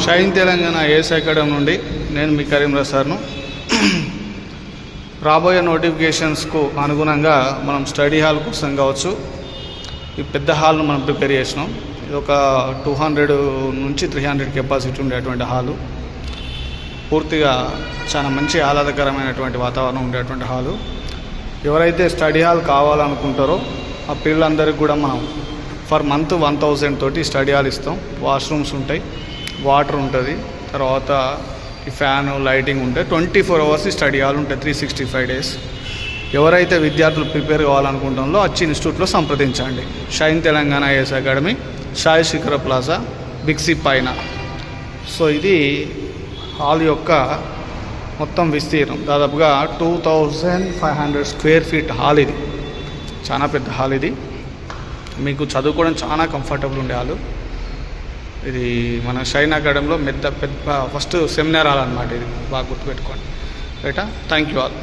Shine Telangana as academy నుండి నేను మీ కరీంరాజ్ సార్ను. రాబోయే నోటిఫికేషన్స్కు అనుగుణంగా మనం స్టడీ హాల్ కోసం కావచ్చు, ఈ పెద్ద హాల్ను మనం ప్రిపేర్ చేసినాం. ఇది ఒక 200 నుంచి 300 కెపాసిటీ ఉండేటువంటి హాలు. పూర్తిగా చాలా మంచి ఆహ్లాదకరమైనటువంటి వాతావరణం ఉండేటువంటి హాలు. ఎవరైతే స్టడీ హాల్ కావాలనుకుంటారో ఆ పిల్లలందరికీ కూడా మనం ఫర్ మంత్ 1000 తోటి స్టడీ హాల్ ఇస్తాం. వాష్రూమ్స్ ఉంటాయి, వాటర్ ఉంటుంది, తర్వాత ఈ ఫ్యాను లైటింగ్ ఉంటాయి. 24 అవర్స్ స్టడీ హాల్ ఉంటాయి, 365 డేస్. ఎవరైతే విద్యార్థులు ప్రిపేర్ కావాలనుకుంటారో వచ్చి ఇన్స్టిట్యూట్లో సంప్రదించండి. షైన్ తెలంగాణ ఏఎస్ అకాడమీ, షాయి శిఖర ప్లాజా, బిగ్సీ పైన. సో ఇది హాల్ యొక్క మొత్తం విస్తీర్ణం దాదాపుగా 2500 స్క్వేర్ ఫీట్ హాల్. ఇది చాలా పెద్ద హాల్. ఇది మీకు చదువుకోవడం చాలా కంఫర్టబుల్ ఉండే హాలు. ఇది మన షైన్ అకాడమీలో పెద్ద ఫస్ట్ సెమినార్ హాల్ అన్నమాట. ఇది బాగా గుర్తుపెట్టుకోండి. రైటా? Thank you all.